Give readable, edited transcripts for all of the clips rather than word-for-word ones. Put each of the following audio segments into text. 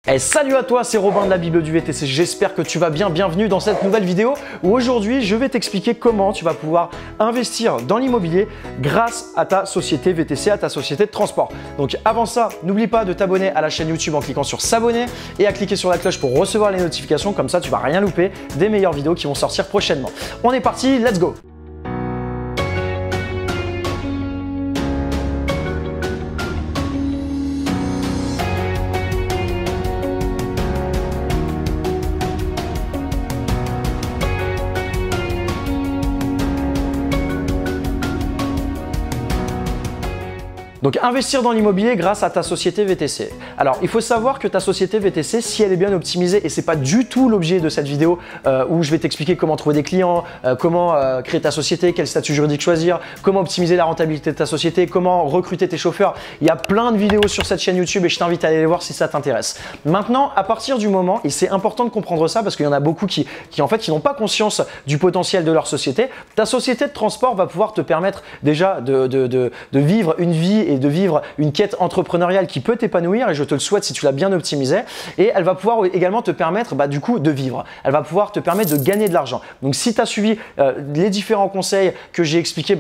Hey, salut à toi, c'est Robin de la Bible du VTC, j'espère que tu vas bien, bienvenue dans cette nouvelle vidéo où aujourd'hui je vais t'expliquer comment tu vas pouvoir investir dans l'immobilier grâce à ta société VTC, à ta société de transport. Donc avant ça, n'oublie pas de t'abonner à la chaîne YouTube en cliquant sur s'abonner et à cliquer sur la cloche pour recevoir les notifications, comme ça tu vas rien louper des meilleures vidéos qui vont sortir prochainement. On est parti, let's go! Donc investir dans l'immobilier grâce à ta société VTC. Alors il faut savoir que ta société VTC, si elle est bien optimisée, et c'est pas du tout l'objet de cette vidéo où je vais t'expliquer comment trouver des clients, comment créer ta société, quel statut juridique choisir, comment optimiser la rentabilité de ta société, comment recruter tes chauffeurs. Il y a plein de vidéos sur cette chaîne YouTube et je t'invite à aller les voir si ça t'intéresse. Maintenant, à partir du moment, et c'est important de comprendre ça parce qu'il y en a beaucoup qui n'ont pas conscience du potentiel de leur société, ta société de transport va pouvoir te permettre déjà de vivre une vie et de vivre une quête entrepreneuriale qui peut t'épanouir, et je te le souhaite si tu l'as bien optimisé, et elle va pouvoir également te permettre du coup de vivre. Elle va pouvoir te permettre de gagner de l'argent. Donc si tu as suivi les différents conseils que j'ai expliqués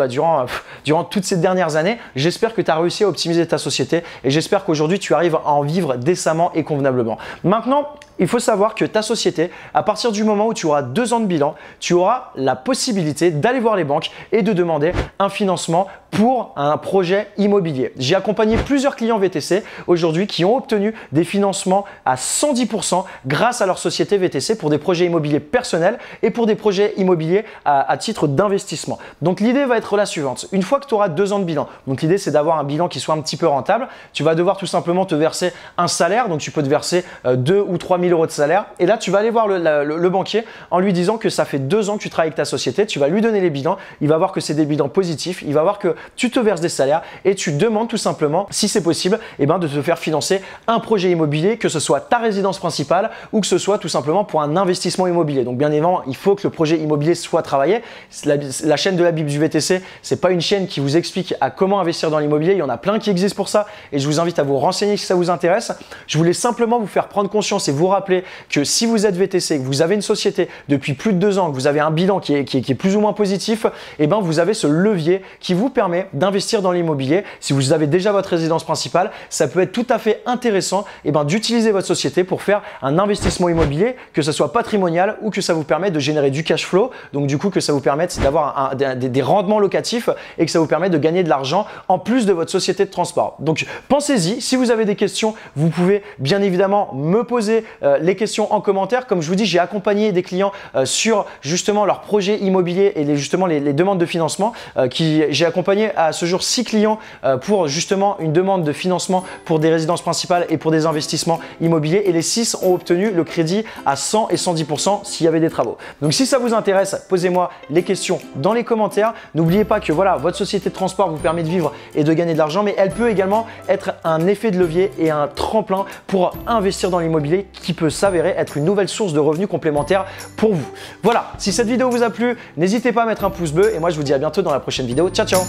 durant toutes ces dernières années, j'espère que tu as réussi à optimiser ta société et j'espère qu'aujourd'hui tu arrives à en vivre décemment et convenablement. Maintenant, il faut savoir que ta société, à partir du moment où tu auras 2 ans de bilan, tu auras la possibilité d'aller voir les banques et de demander un financement pour un projet immobilier. J'ai accompagné plusieurs clients VTC aujourd'hui qui ont obtenu des financements à 110% grâce à leur société VTC pour des projets immobiliers personnels et pour des projets immobiliers à titre d'investissement. Donc l'idée va être la suivante. Une fois que tu auras 2 ans de bilan, donc l'idée c'est d'avoir un bilan qui soit un petit peu rentable, tu vas devoir tout simplement te verser un salaire, donc tu peux te verser 2 ou 3 000 euros de salaire, et là tu vas aller voir le banquier en lui disant que ça fait 2 ans que tu travailles avec ta société, tu vas lui donner les bilans, il va voir que c'est des bilans positifs, il va voir que tu te verses des salaires et tu demandes tout simplement, si c'est possible, de te faire financer un projet immobilier, que ce soit ta résidence principale ou que ce soit tout simplement pour un investissement immobilier. Donc bien évidemment, il faut que le projet immobilier soit travaillé. La chaîne de la Bible du VTC, c'est pas une chaîne qui vous explique à comment investir dans l'immobilier, il y en a plein qui existent pour ça et je vous invite à vous renseigner si ça vous intéresse. Je voulais simplement vous faire prendre conscience et vous rappeler que si vous êtes VTC, que vous avez une société depuis plus de 2 ans, que vous avez un bilan qui est plus ou moins positif, vous avez ce levier qui vous permet d'investir dans l'immobilier. Si vous avez déjà votre résidence principale, ça peut être tout à fait intéressant d'utiliser votre société pour faire un investissement immobilier, que ce soit patrimonial ou que ça vous permette de générer du cash flow, donc du coup que ça vous permette d'avoir des rendements locatifs et que ça vous permette de gagner de l'argent en plus de votre société de transport. Donc pensez-y, si vous avez des questions, vous pouvez bien évidemment me poser les questions en commentaire. Comme je vous dis, j'ai accompagné des clients sur justement leur projet immobilier et les demandes de financement. J'ai accompagné à ce jour 6 clients pour justement une demande de financement pour des résidences principales et pour des investissements immobiliers, et les 6 ont obtenu le crédit à 100 et 110% s'il y avait des travaux. Donc si ça vous intéresse, posez-moi les questions dans les commentaires. N'oubliez pas que voilà, votre société de transport vous permet de vivre et de gagner de l'argent, mais elle peut également être un effet de levier et un tremplin pour investir dans l'immobilier qui peut s'avérer être une nouvelle source de revenus complémentaires pour vous. Voilà, si cette vidéo vous a plu, n'hésitez pas à mettre un pouce bleu et moi je vous dis à bientôt dans la prochaine vidéo. Ciao ciao!